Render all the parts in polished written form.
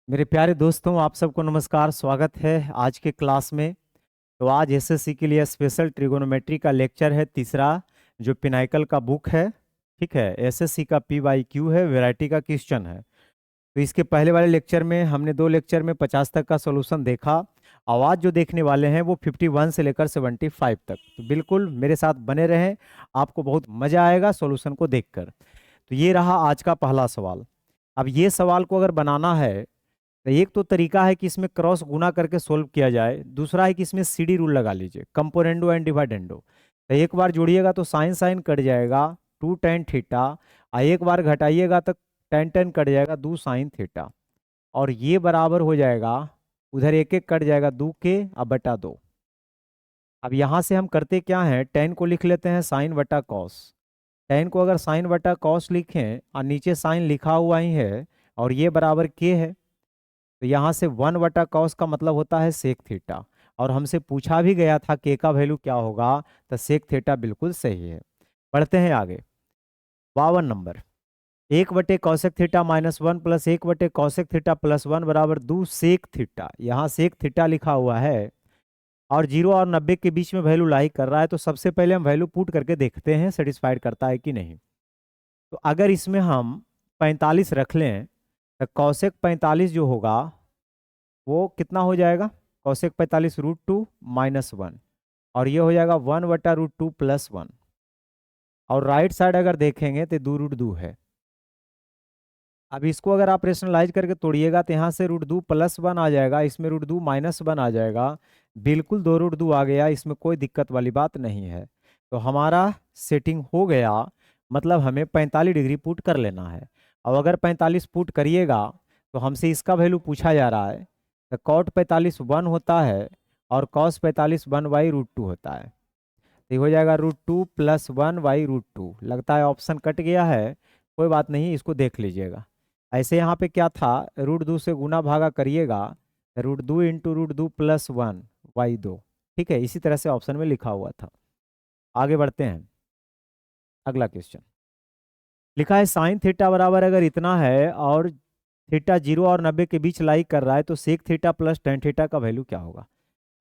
मेरे प्यारे दोस्तों, आप सबको नमस्कार। स्वागत है आज के क्लास में। तो आज एसएससी के लिए स्पेशल ट्रिगोनोमेट्री का लेक्चर है, तीसरा, जो पिनाइकल का बुक है। ठीक है, एसएससी का PYQ है, वैरायटी का क्वेश्चन है। तो इसके पहले वाले लेक्चर में हमने 2 लेक्चर में 50 तक का सॉल्यूशन देखा। और आज जो देखने वाले हैं वो 51 से लेकर 75 तक। तो बिल्कुल मेरे साथ बने रहें, आपको बहुत मजा आएगा सॉल्यूशन को देखकर। तो ये रहा आज का पहला सवाल। अब ये सवाल को अगर बनाना है तो एक तो तरीका है कि इसमें क्रॉस गुना करके सोल्व किया जाए, दूसरा है कि इसमें सीडी रूल लगा लीजिए, कंपोनेंडो एंड डिवाइडेंडो। तो एक बार जोड़िएगा तो साइन साइन कट जाएगा, 2 tan थीटा। और एक बार घटाइएगा तो tan tan कट जाएगा, 2 sin थीटा। और ये बराबर हो जाएगा, उधर एक एक कट जाएगा, 2 के अब बटा 2। अब यहाँ से हम करते क्या है, tan को लिख लेते हैं साइन बटा कॉस। tan को अगर साइन बटा कॉस लिखें और नीचे साइन लिखा हुआ ही है और ये बराबर के है, तो यहाँ से 1/cos का मतलब होता है सेक थीटा। और हमसे पूछा भी गया था के का वैल्यू क्या होगा, तो सेक थीटा बिल्कुल सही है। बढ़ते हैं आगे। 52 number. 1/cosec theta -1 plus 1/cosec थीटा+1 बराबर 2 sec थीटा। यहाँ सेक थीटा लिखा हुआ है और 0 और 90 के बीच में वैल्यू लाई कर रहा है। तो सबसे पहले हम वैल्यू पुट करके देखते हैं सेटिस्फाइड करता है कि नहीं। तो अगर इसमें हम 45 रख लें तो कौसेक 45 जो होगा वो कितना हो जाएगा, कौशिक 45 √2 - 1। और ये हो जाएगा 1/√2+1। और राइट साइड अगर देखेंगे तो 2√2 है। अब इसको अगर आप रेशनलाइज करके तोड़िएगा तो यहाँ से √2+1 आ जाएगा, इसमें √2 - 1 आ जाएगा। बिल्कुल 2√2 आ गया, इसमें कोई दिक्कत वाली बात नहीं है। तो हमारा सेटिंग हो गया। मतलब हमें 45 डिग्री पुट कर लेना है। और अगर 45 पुट करिएगा तो हमसे इसका वैल्यू पूछा जा रहा है। तो कॉट 45 1 होता है और कॉस 45 1/√2 होता है। तो ये हो जाएगा √2+1/√2। लगता है ऑप्शन कट गया है, कोई बात नहीं, इसको देख लीजिएगा। ऐसे यहाँ पे क्या था, √2 से गुना भागा करिएगा, √2 इंटू √2+1/2। ठीक है, इसी तरह से ऑप्शन में लिखा हुआ था। आगे बढ़ते हैं। अगला क्वेश्चन लिखा है साइन थीटा बराबर अगर इतना है और थीटा 0 और 90 के बीच लाई कर रहा है तो sec theta plus tan theta का वैल्यू क्या होगा।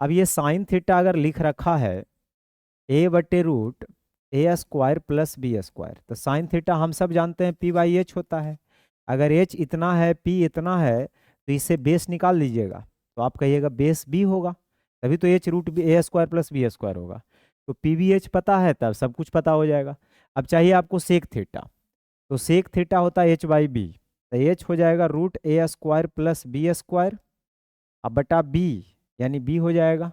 अब ये साइन थीटा अगर लिख रखा है a/√a² + b², तो साइन थीटा हम सब जानते हैं p/h होता है। अगर h इतना है, p इतना है, तो इससे बेस निकाल लीजिएगा। तो आप कहिएगा बेस b होगा, तभी तो h√a² + b² होगा। तो p/h पता है, तब सब कुछ पता हो जाएगा। अब चाहिए आपको सेक थीटा। तो सेक थीटा होता है h/b। तो h हो जाएगा √a² + b², अब बटा b, यानी b हो जाएगा।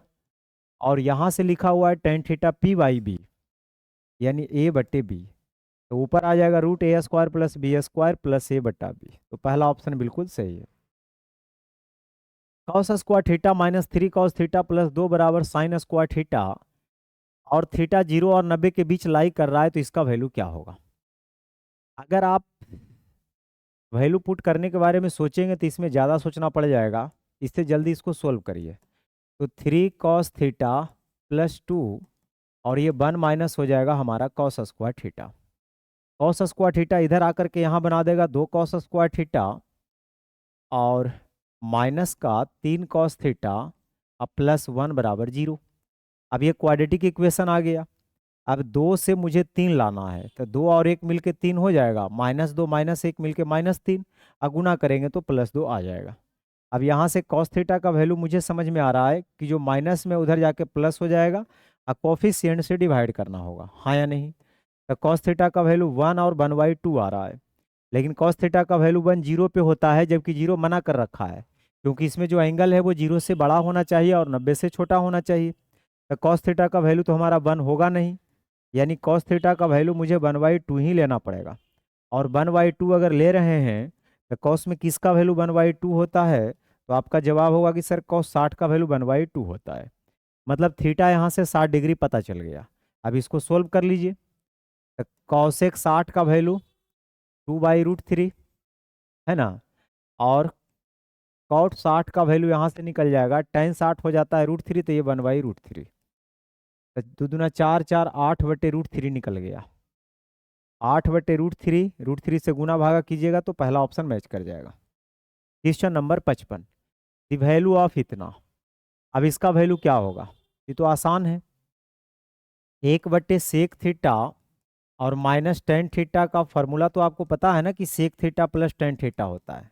और यहाँ से लिखा हुआ है टेन थीटा p/b, यानी a/b। तो ऊपर आ जाएगा √a² + b² + a/b। तो पहला ऑप्शन बिल्कुल सही है। cos² थीटा -3 cos थीटा +2 बराबर sin² थीटा। और थीटा 0 और 90 के बीच लाई कर रहा है, तो इसका वैल्यू क्या होगा। अगर आप वैल्यू पुट करने के बारे में सोचेंगे तो इसमें ज़्यादा सोचना पड़ जाएगा, इससे जल्दी इसको सोल्व करिए। तो 3 cos थीटा+2, और ये 1 माइनस हो जाएगा हमारा cos² थीटा। cos² थीटा इधर आकर के यहाँ बना देगा 2 cos² थीटा और माइनस का 3 cos थीटा अब +1 बराबर 0। अब ये क्वाड्रेटिक इक्वेशन आ गया। अब 2 से मुझे 3 लाना है, तो 2 और 1 मिलके 3 हो जाएगा, -2 -1 मिलके -3। अब गुना करेंगे तो +2 आ जाएगा। अब यहाँ से cos थीटा का वैल्यू मुझे समझ में आ रहा है कि जो माइनस में उधर जाके प्लस हो जाएगा और कोफिशिएंट से डिवाइड करना होगा, हाँ या नहीं। तो cos थीटा का वैल्यू 1 और 1/2 आ रहा है। लेकिन cos थीटा का वैल्यू 1 0 पे होता है, जबकि 0 मना कर रखा है, क्योंकि इसमें जो एंगल है वो 0 से बड़ा होना चाहिए और 90 से छोटा होना चाहिए। तो cos थीटा का वैल्यू तो हमारा 1 होगा नहीं, यानी cos थीटा का वैल्यू मुझे 1/2 ही लेना पड़ेगा। और 1/2 अगर ले रहे हैं तो cos में किसका वैल्यू 1/2 होता है, तो आपका जवाब होगा कि सर cos 60 का वैल्यू 1/2 होता है। मतलब थीटा यहाँ से 60 डिग्री पता चल गया। अब इसको सोल्व कर लीजिए। तो cosec 60 का वैल्यू 2/√3 है ना। और cot 60 का वैल्यू यहाँ से निकल जाएगा, tan 60 हो जाता है √3, तो ये 1/√3। तो 2 दूना 4 4 8/√3 निकल गया। 8/√3, √3 से गुना भागा कीजिएगा तो पहला ऑप्शन मैच कर जाएगा। Question number 55, the value of इतना। अब इसका वैल्यू क्या होगा? ये तो आसान है, 1/sec θ और -tan θ का फॉर्मूला तो आपको पता है ना कि sec θ प्लस tan θ होता है।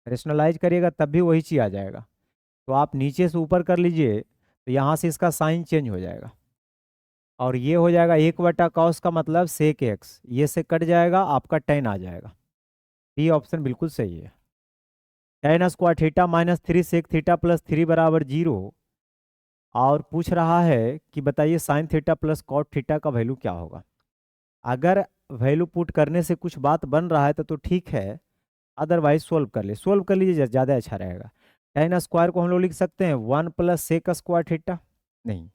रेशनलाइज करिएगा तब भी वही चीज़ आ जाएगा। तो आप नीचे से ऊपर कर लीजिए तो यहाँ से इसका साइन चेंज हो जाएगा और ये हो जाएगा 1/cos का मतलब sec x, ये से कट जाएगा, आपका tan आ जाएगा। बी ऑप्शन बिल्कुल सही है। tan square theta -3 sec θ plus 3 बराबर 0। और पूछ रहा है कि बताइए sine theta plus cot theta का वैल्यू क्या होगा। अगर वैल्यू पुट करने से कुछ बात बन रहा है तो ठीक है, अदरवाइज सोल्व कर लीजिए, सोल्व कर लीजिए ज़्यादा अच्छा रहेगा। tan स्क्वायर को हम लोग लिख सकते हैं 1 + sec स्क्वायर थीटा, नहीं,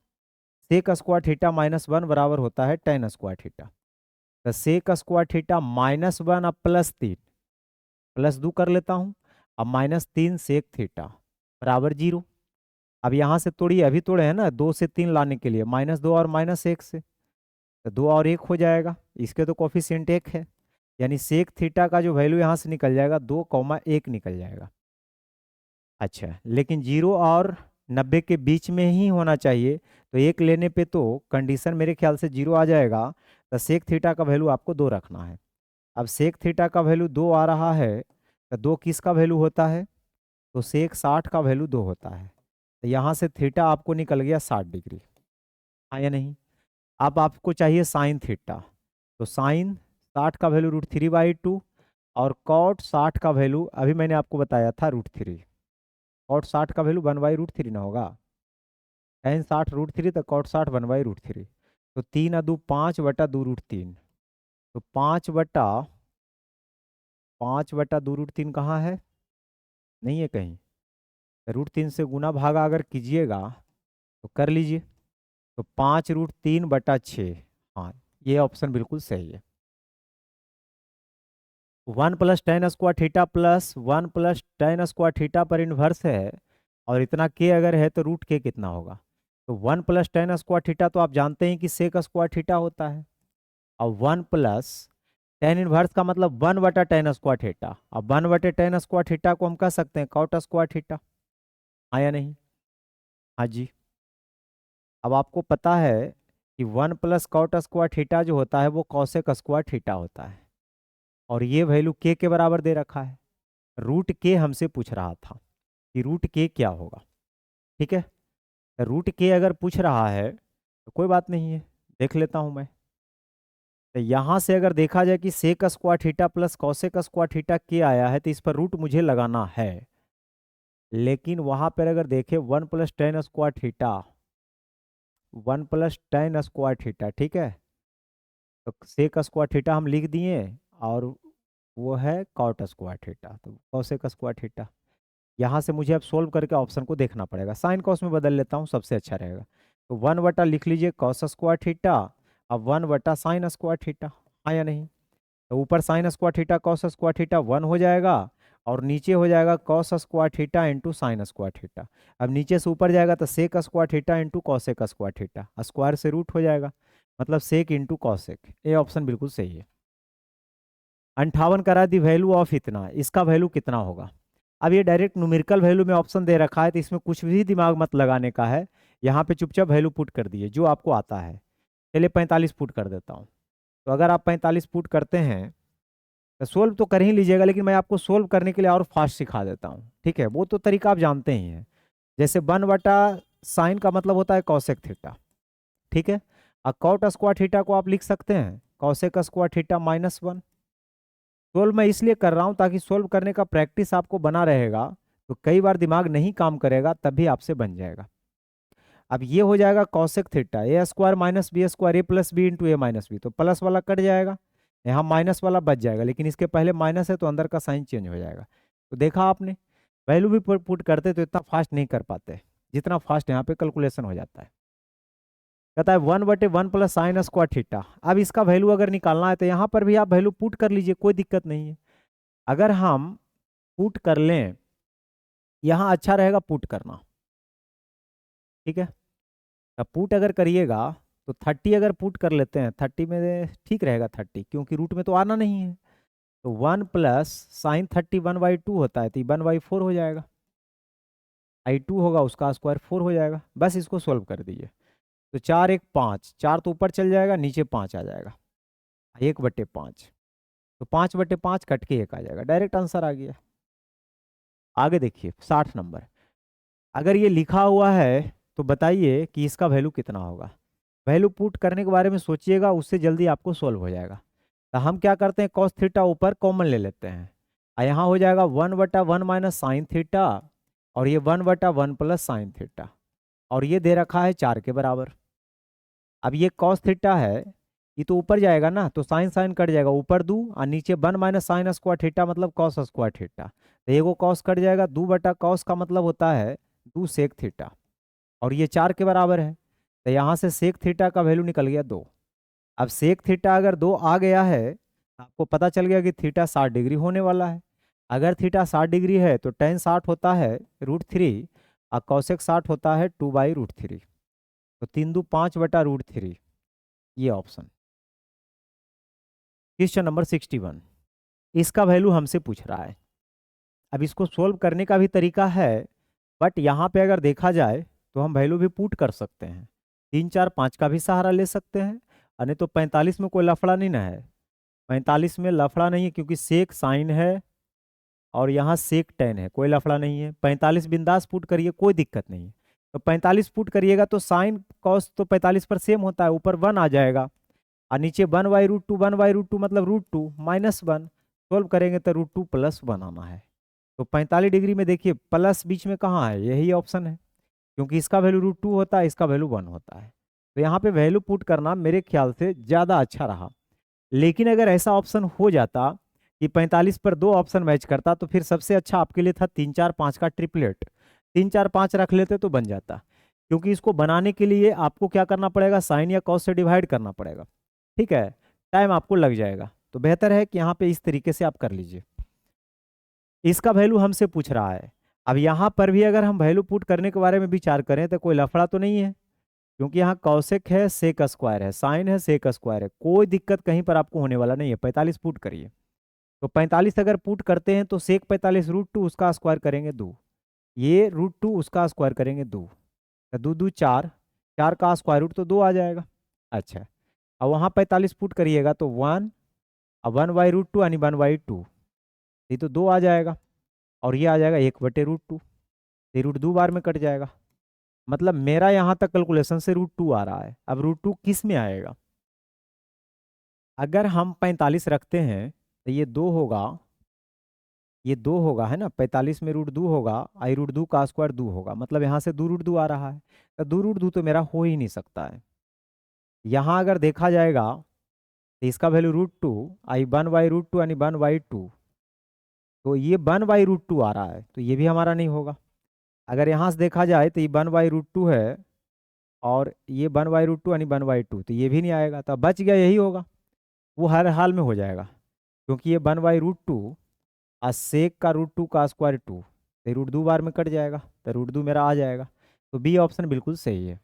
sec स्क्वायर थीटा -1 बराबर होता है tan स्क्वायर थीटा। तो sec स्क्वायर थीटा -1 अब +3, +2 कर लेता हूँ, अब -3 sec थीटा बराबर 0। अब यहाँ से तोड़िए, अभी तोड़े हैं ना, 2 से 3 लाने के लिए, -2 और -1 से, तो 2 और 1 हो जाएगा, इसके तो कोफिशिएंट 1 है, यानी सेक थीटा का जो वैल्यू यहाँ से निकल जाएगा 2,1 निकल जाएगा। अच्छा, लेकिन 0 और 90 के बीच में ही होना चाहिए, तो 1 लेने पे तो कंडीशन मेरे ख्याल से 0 आ जाएगा, तो सेक थीटा का वैल्यू आपको 2 रखना है। अब सेक थीटा का वैल्यू 2 आ रहा है, तो 2 किसका वैल्यू होता है? तो सेक 60 का वैल्यू 2 होता है, तो यहाँ से थीटा आपको निकल गया 60 डिग्री, हाँ या नहीं? अब आपको चाहिए साइन थीटा, तो साइन 60 का वैल्यू √3/2 और कॉट 60 का वैल्यू अभी मैंने आपको बताया था √3। कॉट 60 का वैल्यू 1/√3 ना होगा, tan 60 √3 तो कॉट 60 1/√3, तो 3 × 2 5/2√3, तो 5/2√3 कहाँ है? नहीं है कहीं, √3 से गुना भागा अगर कीजिएगा तो कर लीजिए, तो 5√3/6, हाँ ये ऑप्शन बिल्कुल सही है। 1 + tan square theta plus 1 + tan square theta पर इन्वर्स है, और इतना के अगर है तो √k कितना होगा? तो 1 + tan स्क्वायर थीटा तो आप जानते हैं कि सेक स्क्वायर थीटा होता है, और 1 + tan इन्वर्स का मतलब 1/tan स्क्वायर थीटा, अब 1/tan स्क्वायर थीटा को हम कह सकते हैं कॉट स्क्वायर थीटा, हाँ या नहीं? हाँ जी। अब आपको पता है कि 1 + कॉट स्क्वायर थीटा जो होता है वो कॉसेक स्क्वायर थीटा होता है, और ये वैल्यू के बराबर दे रखा है। √k हमसे पूछ रहा था कि √k क्या होगा, ठीक है? √k अगर पूछ रहा है तो कोई बात नहीं है, देख लेता हूं मैं। तो यहाँ से अगर देखा जाए कि sec square theta plus cosec square theta के आया है, तो इस पर रूट मुझे लगाना है, लेकिन वहां पर अगर देखें 1 + tan square theta, 1 + tan square theta, ठीक है, तो सेक स्क्वायर थीटा हम लिख दिए, और वो है कॉट स्क्वायर थीटा, तो कॉसेक स्क्वायर थीटा। यहाँ से मुझे अब सोल्व करके ऑप्शन को देखना पड़ेगा, साइन कॉस में बदल लेता हूँ, सबसे अच्छा रहेगा। तो 1 लिख लीजिए कॉस स्क्वायर थीटा, अब 1/sin स्क्वायर थीटा, हाँ या नहीं? तो ऊपर sine square theta cos square theta 1 हो जाएगा, और नीचे हो जाएगा cos square theta into sine square theta. अब नीचे से ऊपर जाएगा तो sec square theta into cosec square theta, square से रूट हो जाएगा, मतलब सेक इंटू कॉसेक, ये ऑप्शन बिल्कुल सही है। 58 करा दी वैल्यू ऑफ इतना, इसका वैल्यू कितना होगा? अब ये डायरेक्ट न्यूमेरिकल वैल्यू में ऑप्शन दे रखा है, तो इसमें कुछ भी दिमाग मत लगाने का है, यहाँ पे चुपचाप वैल्यू पुट कर दिए जो आपको आता है। चलिए 45 पुट कर देता हूँ। तो अगर आप 45 पुट करते हैं तो सोल्व तो कर ही लीजिएगा, लेकिन मैं आपको सोल्व करने के लिए और फास्ट सिखा देता हूँ, ठीक है? वो तो तरीका आप जानते ही हैं, जैसे 1/sin का मतलब होता है कॉसेक थीटा, ठीक है, और कॉट स्क्वायर थीटा को आप लिख सकते हैं कॉसेक स्क्वायर थीटा -1। सोल्व मैं इसलिए कर रहा हूँ ताकि सोल्व करने का प्रैक्टिस आपको बना रहेगा, तो कई बार दिमाग नहीं काम करेगा तब भी आपसे बन जाएगा। अब ये हो जाएगा cosec theta a² - b² a + b × a - b, तो प्लस वाला कट जाएगा, यहाँ माइनस वाला बच जाएगा, लेकिन इसके पहले माइनस है तो अंदर का साइन चेंज हो जाएगा। तो देखा आपने, वैल्यू भी पुट करते तो इतना फास्ट नहीं कर पाते जितना फास्ट यहाँ पे कैलकुलेशन हो जाता है। कहता है 1/1 + sin स्क्वायर थीटा। अब इसका वैल्यू अगर निकालना है तो यहाँ पर भी आप वैल्यू पुट कर लीजिए, कोई दिक्कत नहीं है। अगर हम पुट कर लें, यहाँ अच्छा रहेगा पुट करना, ठीक है? अब पुट अगर करिएगा तो 30 अगर पुट कर लेते हैं, 30 में ठीक रहेगा 30, क्योंकि रूट में तो आना नहीं है, तो 1 प्लस साइन 30 1/2 होता है, तो 1/4 हो जाएगा। I2 होगा, उसका स्क्वायर 4 हो जाएगा। बस इसको सोल्व कर दीजिए। तो 4 1 5, 4 तो ऊपर चल जाएगा, नीचे 5 आ जाएगा, 1/5। तो 5/5 कट के 1 आ जाएगा, डायरेक्ट आंसर आ गया। आगे देखिए 60 नंबर। अगर ये लिखा हुआ है तो बताइए कि इसका वैल्यू कितना होगा। वैल्यू पुट करने के बारे में सोचिएगा, उससे जल्दी आपको सोल्व हो जाएगा। तो हम क्या करते हैं, कॉस थीटा ऊपर कॉमन ले लेते हैं, और यहाँ हो जाएगा 1/1 माइनस साइन थीटा, और ये 1/1 प्लस साइन थीटा, और ये दे रखा है 4 के बराबर। अब ये कॉस थीटा है, ये तो ऊपर जाएगा ना, तो साइन साइन कट जाएगा, ऊपर 2 और नीचे 1 माइनस साइन स्क्वायर थीटा मतलब कॉस स्क्वायर थीटा। तो एगो कॉस कट जाएगा, 2/कॉस का मतलब होता है 2 सेक थीटा, और ये 4 के बराबर है। तो यहाँ से सेक थीटा का वैल्यू निकल गया 2। अब सेक थीटा अगर 2 आ गया है, आपको पता चल गया कि थीटा 60 डिग्री होने वाला है। अगर थीटा 60 डिग्री है तो टेन 60 होता है √3, और कौसेक 60 होता है 2/√3। तो 3 2 5/√3, ये ऑप्शन। क्वेश्चन नंबर 61, इसका वैल्यू हमसे पूछ रहा है। अब इसको सोल्व करने का भी तरीका है, बट यहाँ पे अगर देखा जाए तो हम वैल्यू भी पुट कर सकते हैं, 3 4 5 का भी सहारा ले सकते हैं, और नहीं तो 45 में कोई लफड़ा नहीं ना है। 45 में लफड़ा नहीं है क्योंकि सेक साइन है और यहाँ सेक टेन है, कोई लफड़ा नहीं है। 45 बिंदास पुट करिए, कोई दिक्कत नहीं है। तो 45 पुट करिएगा तो साइन कॉस तो 45 पर सेम होता है, ऊपर 1 आ जाएगा, और नीचे 1/√2, 1/√2 मतलब √2 -1। सोल्व करेंगे तो √2 + 1 आना है। तो 45 डिग्री में देखिए प्लस बीच में कहाँ है, यही ऑप्शन है, क्योंकि इसका वैल्यू √2 होता है, इसका वैल्यू 1 होता है। तो यहाँ पे वैल्यू पुट करना मेरे ख्याल से ज़्यादा अच्छा रहा। लेकिन अगर ऐसा ऑप्शन हो जाता कि 45 पर 2 ऑप्शन मैच करता, तो फिर सबसे अच्छा आपके लिए था 3 4 5 का ट्रिपलेट। 3 4 5 रख लेते तो बन जाता, क्योंकि इसको बनाने के लिए आपको क्या करना पड़ेगा, साइन या कॉस से डिवाइड करना पड़ेगा। ठीक है, टाइम आपको लग जाएगा, तो बेहतर है कि यहाँ पे इस तरीके से आप कर लीजिए। इसका वैल्यू हमसे पूछ रहा है। अब यहाँ पर भी अगर हम वैल्यू पुट करने के बारे में विचार करें तो कोई लफड़ा तो नहीं है, क्योंकि यहाँ कौशिक है, सेक स्क्वायर है, साइन है, सेक स्क्वायर है, कोई दिक्कत कहीं पर आपको होने वाला नहीं है। 45 पुट करिए, तो 45 अगर पुट करते हैं तो सेक 45 √2 उसका स्क्वायर करेंगे 2, ये √2 उसका स्क्वायर करेंगे 2, तो 2 2 4, 4 का स्क्वायर रूट तो 2 आ जाएगा। अच्छा, अब वहाँ 45 पुट करिएगा तो 1, अब 1/√2 यानी 1/2, ये तो 2 आ जाएगा, और ये आ जाएगा 1/√2, ये √2 बार में कट जाएगा। मतलब मेरा यहाँ तक कैलकुलेशन से √2 आ रहा है। अब √2 किस में आएगा, अगर हम 45 रखते हैं तो ये 2 होगा, ये 2 होगा, है ना, 45 में √2 होगा, आई √2 का स्क्वायर 2 होगा, मतलब यहाँ से 2 √2 आ रहा है, तो 2 √2 तो मेरा हो ही नहीं सकता है। यहाँ अगर देखा जाएगा तो इसका वैल्यू √2, आई 1/√2 यानी 1/2, तो ये 1/√2 आ रहा है, तो ये भी हमारा नहीं होगा। अगर यहाँ से देखा जाए तो ये 1/√2 है, और ये 1/√2 यानी 1/2, तो ये भी नहीं आएगा, तो बच गया यही होगा, वो हर हाल में हो जाएगा, क्योंकि ये 1/√2 और सेक का √2 का स्क्वायर 2, तो √2 बार में कट जाएगा, तो √2 मेरा आ जाएगा। तो बी ऑप्शन बिल्कुल सही है।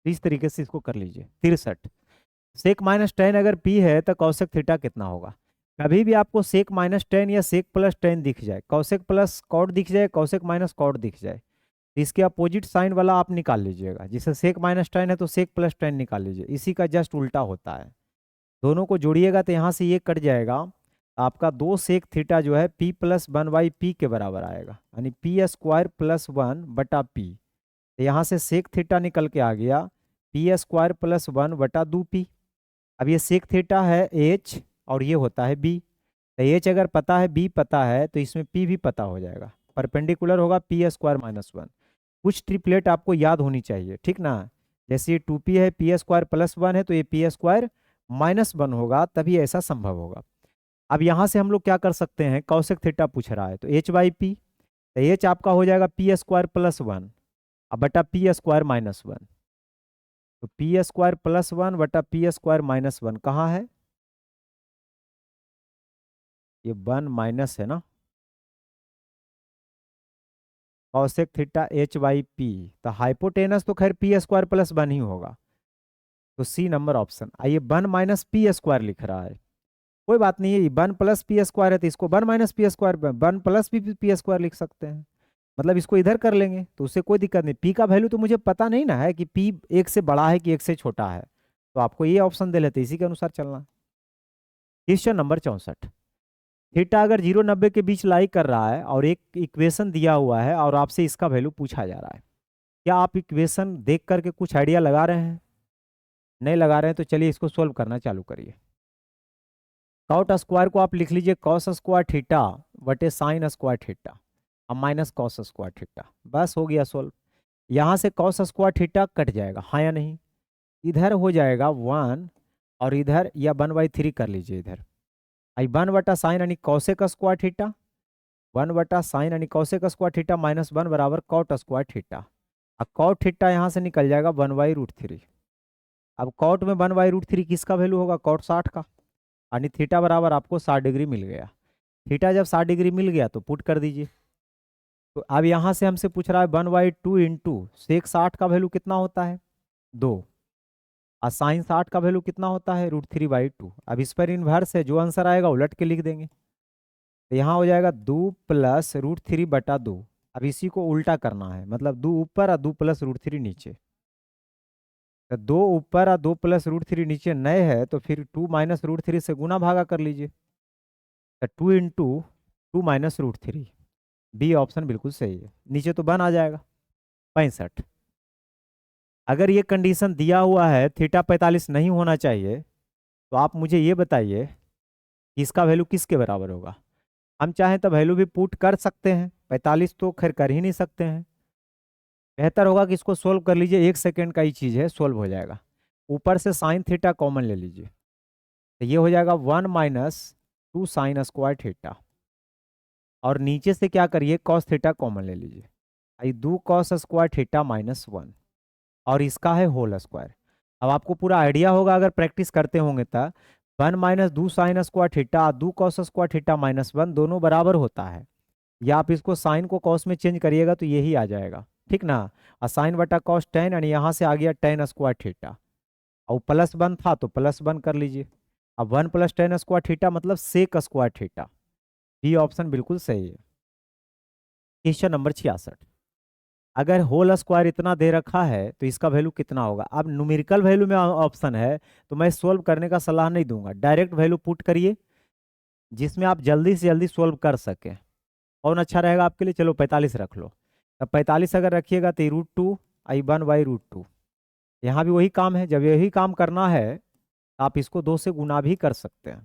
इस तरीके से इसको कर लीजिए। 63, सेक -10 अगर पी है तो कौशिक थीटा कितना होगा। कभी भी आपको सेक -10 या सेक +10 दिख जाए, कौशिक प्लस कॉट दिख जाए, कौशिक माइनस कॉट दिख जाए, तो इसके अपोजिट साइन वाला आप निकाल लीजिएगा। जिसे सेक -10 है तो सेक +10 निकाल लीजिए, इसी का जस्ट उल्टा होता है। दोनों को जोड़िएगा तो यहाँ से ये कट जाएगा, आपका 2 सेक थीटा जो है P + 1/P के बराबर आएगा, यानी P² + 1/P। तो यहाँ से सेक थीटा निकल के आ गया P² + 1/2P। अब ये सेक थीटा है H और ये होता है B, तो H अगर पता है, B पता है, तो इसमें P भी पता हो जाएगा, परपेंडिकुलर होगा P² - 1। कुछ ट्रिपलेट आपको याद होनी चाहिए, ठीक ना। जैसे ये 2P है, P² + 1 है, तो ये P² - 1 होगा, तभी ऐसा संभव होगा। अब यहाँ से हम लोग क्या कर सकते हैं, कौशिक थीटा पूछ रहा है, तो H/P, तो H आपका हो जाएगा P² + 1 अब बटा P² - 1, तो P² + 1 बटा P² - 1 कहाँ है, ये 1 माइनस है ना, कौशिक थीटा H/P, तो हाइपोटेनस तो खैर P² + 1 ही होगा, तो सी नंबर ऑप्शन। आइए 1 - P² लिख रहा है, कोई बात नहीं है, 1 + p² है तो इसको 1 - p², 1 + p² लिख सकते हैं, मतलब इसको इधर कर लेंगे तो उससे कोई दिक्कत नहीं। पी का वैल्यू तो मुझे पता नहीं ना है कि पी एक से बड़ा है कि एक से छोटा है, तो आपको ये ऑप्शन दे लेते, इसी के अनुसार चलना। Question number 64। थीटा अगर 0 90 के बीच लाई कर रहा है और एक इक्वेशन दिया हुआ है और आपसे इसका वैल्यू पूछा जा रहा है, क्या आप इक्वेशन देख करके कुछ आइडिया लगा रहे हैं? नहीं लगा रहे हैं तो चलिए इसको सोल्व करना चालू करिए। कॉट स्क्वायर को आप लिख लीजिए कॉस स्क्वायर थीटा बटे साइन स्क्वायर थीटा और माइनस कॉस स्क्वायर थीटा, बस हो गया सोल्व। यहाँ से कॉस स्क्वायर थीटा कट जाएगा, हाँ या नहीं? इधर हो जाएगा 1 और इधर या 1/3 कर लीजिए इधर। आई 1/sin यानी कॉसेक स्क्वायर थीटा, 1/sin यानी कॉसेक स्क्वायर थीटा माइनस 1 बराबर कॉट स्क्वायर थीटा। अब कॉट थीटा यहाँ से निकल जाएगा 1/√3। अब कॉट में 1/√3 किसका वैल्यू होगा? कॉट 60 का, यानी थीटा बराबर आपको 60 डिग्री मिल गया। थीटा जब 60 डिग्री मिल गया तो पुट कर दीजिए। तो अब यहाँ से हमसे पूछ रहा है 1/2 इंटू सेक 60 का वैल्यू कितना होता है? 2, और साइन 60 का वैल्यू कितना होता है? √3/2। अब इस पर इन्वर्स है, जो आंसर आएगा उलट के लिख देंगे, तो यहाँ हो जाएगा 2 + √3/2। अब इसी को उल्टा करना है, मतलब 2 ऊपर और 2 + √3 नीचे। तो 2 ऊपर और 2 + √3 नीचे नए है तो फिर 2 - √3 से गुना भागा कर लीजिए, तो 2 इंटू 2 - √3। बी ऑप्शन बिल्कुल सही है, नीचे तो 1 आ जाएगा। 65। अगर ये कंडीशन दिया हुआ है थीटा 45 नहीं होना चाहिए, तो आप मुझे ये बताइए कि इसका वैल्यू किसके बराबर होगा? हम चाहें तो वैल्यू भी पुट कर सकते हैं, 45 तो खैर कर ही नहीं सकते हैं। बेहतर होगा कि इसको सोल्व कर लीजिए, 1 सेकेंड का ही चीज़ है, सोल्व हो जाएगा। ऊपर से साइन थीटा कॉमन ले लीजिए, तो ये हो जाएगा 1 - 2 साइन स्क्वायर थीटा, और नीचे से क्या करिए कॉस थीटा कॉमन ले लीजिए, आई 2 कॉस स्क्वायर थीटा -1, और इसका है होल स्क्वायर। अब आपको पूरा आइडिया होगा अगर प्रैक्टिस करते होंगे तो 1 - 2 sign square theta 2 cos square theta -1 दोनों बराबर होता है, या आप इसको साइन को कॉस में चेंज करिएगा तो यही आ जाएगा, ठीक ना? और साइन बटा कॉस 10 यानी यहाँ से आ गया 10 स्क्वायर थीटा, और +1 था तो +1 कर लीजिए। अब 1 + 10 स्क्वायर थीटा मतलब sec square theta. B option बिल्कुल सही है। Question number 66। अगर होल स्क्वायर इतना दे रखा है तो इसका वैल्यू कितना होगा? अब न्यूमेरिकल वैल्यू में ऑप्शन है तो मैं सोल्व करने का सलाह नहीं दूंगा, डायरेक्ट वैल्यू पुट करिए जिसमें आप जल्दी से जल्दी सोल्व कर सकें। कौन अच्छा रहेगा आपके लिए? चलो 45 रख लो। अब 45 अगर रखिएगा तो √2 आई 1/√2। यहाँ भी वही काम है, जब यही काम करना है तो आप इसको 2 से गुना भी कर सकते हैं,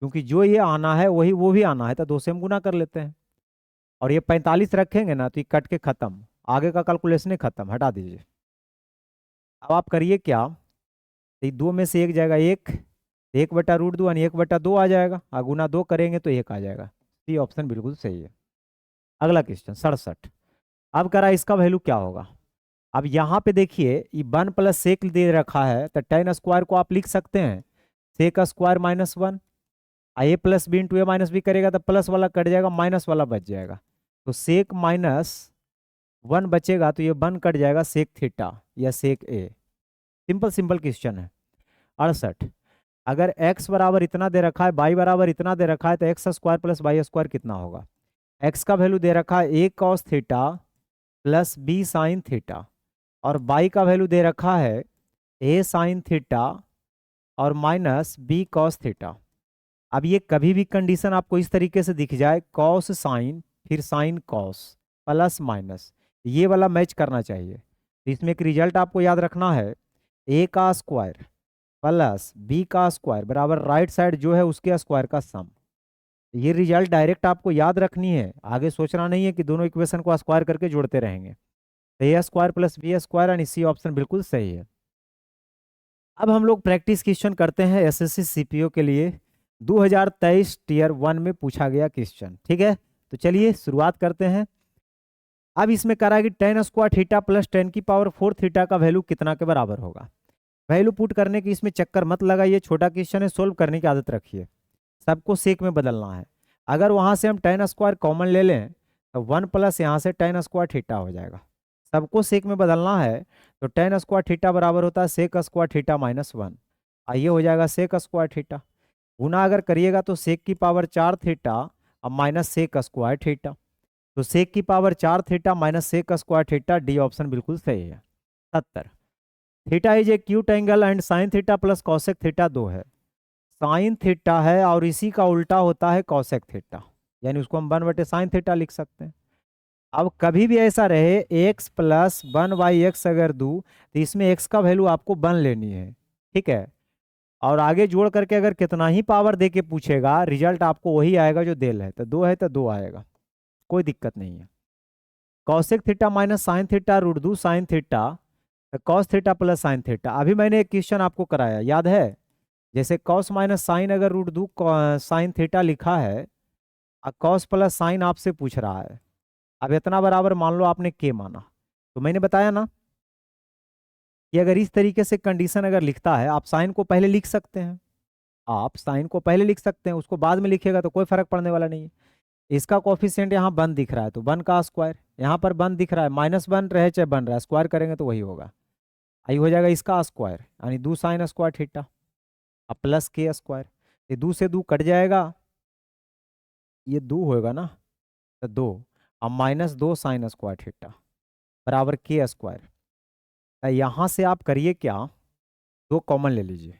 क्योंकि जो ये आना है वही वो भी आना है, तो 2 से हम गुना कर लेते हैं। और ये 45 रखेंगे ना तो ये कट के खत्म, आगे का कैलकुलेशन खत्म, हटा दीजिए। अब आप करिए क्या, तो ये 2 में से एक जाएगा 1, 1/√2 यानी 1/2 आ जाएगा, और गुना 2 करेंगे तो 1 आ जाएगा। सी ऑप्शन बिल्कुल सही है। अगला क्वेश्चन 67। अब करा इसका वैल्यू क्या होगा? अब यहाँ पे देखिए ये 1 + सेक दे रखा है, तो 10 स्क्वायर को आप लिख सकते हैं सेक स्क्वायर -1, ए प्लस बी इंटू ए माइनस बी करेगा तो प्लस वाला कट जाएगा, माइनस वाला बच जाएगा, तो सेक -1 बचेगा तो ये 1 कट जाएगा सेक थीटा या सेक ए। सिंपल सिंपल क्वेश्चन है। 68। अगर x बराबर इतना दे रखा है, y बराबर इतना दे रखा है, तो x² + y² कितना होगा? x का वैल्यू दे रखा है a cos theta plus b sine theta, और y का वैल्यू दे रखा है a साइन थीटा और माइनस b cos थीटा। अब ये कभी भी कंडीशन आपको इस तरीके से दिख जाए, कॉस साइन फिर साइन कॉस प्लस माइनस, ये वाला मैच करना चाहिए। तो इसमें एक रिजल्ट आपको याद रखना है, a का स्क्वायर प्लस b का स्क्वायर बराबर राइट साइड जो है उसके स्क्वायर का सम। ये रिजल्ट डायरेक्ट आपको याद रखनी है, आगे सोचना नहीं है कि दोनों इक्वेशन को स्क्वायर करके जोड़ते रहेंगे। तो a² + b² and C option बिल्कुल सही है। अब हम लोग प्रैक्टिस क्वेश्चन करते हैं एसएससी सीपीओ के लिए 2023 टियर 1 में पूछा गया क्वेश्चन, ठीक है? तो चलिए शुरुआत करते हैं। अब इसमें करा है कि 10 स्क्वायर थीटा प्लस 10⁴ थीटा का वैल्यू कितना के बराबर होगा? वैल्यू पुट करने की इसमें चक्कर मत लगाइए, छोटा क्वेश्चन है, सोल्व करने की आदत रखिए, सबको सेक में बदलना है। अगर वहां से हम 10 स्क्वायर कॉमन ले लें तो 1 प्लस यहाँ से 10 स्क्वायर थीटा हो जाएगा, सबको सेक में बदलना है, तो 10 स्क्वायर थीटा बराबर होता है सेक स्क्वायर थीटा -1, आइए हो जाएगा सेक स्क्वायर थीटा। गुना अगर करिएगा तो सेक की पावर 4 थीटा और माइनस सेक स्क्वायर थीटा, तो सेक की power 4 theta minus sec square theta, D option बिल्कुल सही है। 70 theta is acute angle and sine theta plus cosec theta 2 है। साइन थीटा है और इसी का उल्टा होता है कॉसेक थीटा, यानी उसको हम 1/साइन थीटा लिख सकते हैं। अब कभी भी ऐसा रहे एक्स प्लस 1/x अगर दूँ तो इसमें एक्स का वैल्यू आपको 1 लेनी है, ठीक है। और आगे जोड़ करके अगर कितना ही पावर दे के पूछेगा रिजल्ट आपको वही आएगा जो देल है, तो 2 है तो 2 आएगा, कोई दिक्कत नहीं है। Cosec theta minus sine theta √2 sine theta, cos theta plus sine theta. अभी मैंने एक क्वेश्चन आपको कराया, याद है? जैसे कॉस माइनस साइन अगर √2 साइन थीटा लिखा है और कॉस प्लस साइन आपसे पूछ रहा है, अब इतना बराबर मान लो आपने के माना, तो मैंने बताया ना कि अगर इस तरीके से कंडीशन अगर लिखता है, आप साइन को पहले लिख सकते हैं, आप साइन को पहले लिख सकते हैं, उसको बाद में लिखिएगा तो कोई फर्क पड़ने वाला नहीं है। इसका कोफिशिएंट यहाँ 1 दिख रहा है तो 1 का स्क्वायर, यहाँ पर 1 दिख रहा है, -1 रहे चाहे 1 रहा, स्क्वायर करेंगे तो वही होगा, आई हो जाएगा इसका स्क्वायर, यानी 2 साइन स्क्वायर थीटा अब प्लस के स्क्वायर, ये 2 से 2 कट जाएगा, ये 2 होएगा ना, तो 2 अब -2 साइन स्क्वायर थीटा बराबर के स्क्वायर। यहाँ से आप करिए क्या, 2 कॉमन ले लीजिए,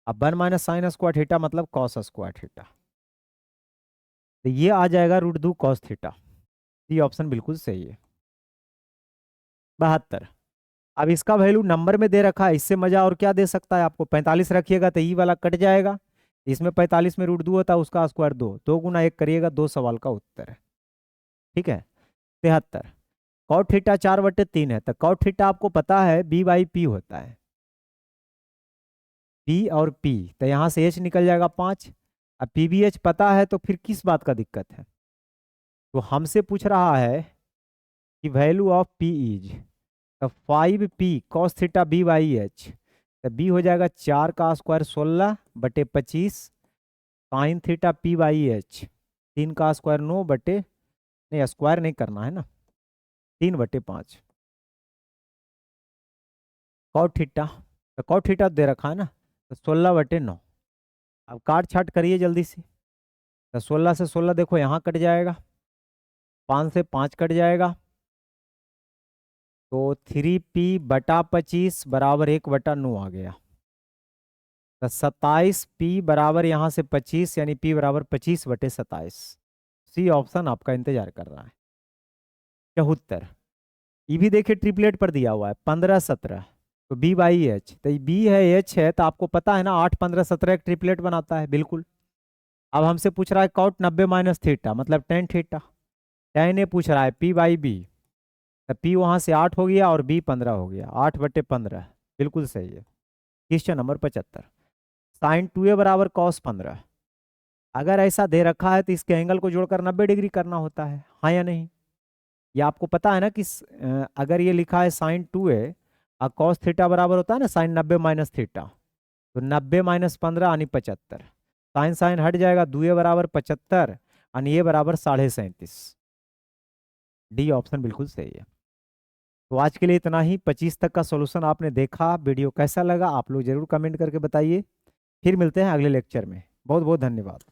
अब 1 - साइन स्क्वायर थीटा मतलब कॉस स्क्वायर थीटा, तो ये आ जाएगा √2 कॉस थीटा, ये ऑप्शन बिल्कुल सही है। 72 अब इसका वैल्यू नंबर में दे रखा है, इससे मजा और क्या दे सकता है आपको, 45 रखिएगा तो ई वाला कट जाएगा, इसमें 45 में √2 होता है, उसका स्क्वायर 2, 2 गुना 1 करिएगा, 2 सवाल का उत्तर है, ठीक है। 73 कॉट थीटा 4/3 है, तो कॉट थीटा आपको पता है b/p होता है, p और p, तो यहाँ से h निकल जाएगा 5, अब pbh पता है तो फिर किस बात का दिक्कत है, तो हमसे पूछ रहा है कि वैल्यू ऑफ p इज, तो 5p कॉस थीटा b/h, तो b हो जाएगा 4 का स्क्वायर 16/25 साइन थीटा p/h 3 का स्क्वायर 9 बटे, नहीं स्क्वायर नहीं करना है ना, 3/5 कॉट थीटा, तो कॉट थीटा दे रखा है ना, तो 16/9, अब काट छाट करिए जल्दी से, तो 16 से 16 देखो यहाँ कट जाएगा, 5 से 5 कट जाएगा, तो 3p/25 बराबर 1/9 आ गया, तो 27p बराबर यहाँ से 25, यानी p बराबर 25/27, सी ऑप्शन आपका इंतजार कर रहा है। 74 ये भी देखिए ट्रिपलेट पर दिया हुआ है 15-17, तो b/h, तो b है h है, तो आपको पता है ना 8-15-17 एक ट्रिपलेट बनाता है बिल्कुल। अब हमसे पूछ रहा है कॉट 90 - थीटा मतलब टेन थीटा, टेन ए पूछ रहा है p/b, तो p वहाँ से 8 हो गया और b 15 हो गया, 8/15 बिल्कुल सही है। क्वेश्चन नंबर 75 साइन 2a बराबर कॉस 15, अगर ऐसा दे रखा है तो इसके एंगल को जोड़कर 90 डिग्री करना होता है, हाँ या नहीं? ये आपको पता है ना कि अगर ये लिखा है साइन 2a और कॉस थीटा बराबर होता है ना साइन 90 - थीटा, तो 90 - 15 यानी 75, साइन साइन हट जाएगा, 2a बराबर 75 यानी ये बराबर 37.5, डी ऑप्शन बिल्कुल सही है। तो आज के लिए इतना ही, 25 तक का सॉल्यूशन आपने देखा, वीडियो कैसा लगा आप लोग जरूर कमेंट करके बताइए, फिर मिलते हैं अगले लेक्चर में, बहुत बहुत धन्यवाद।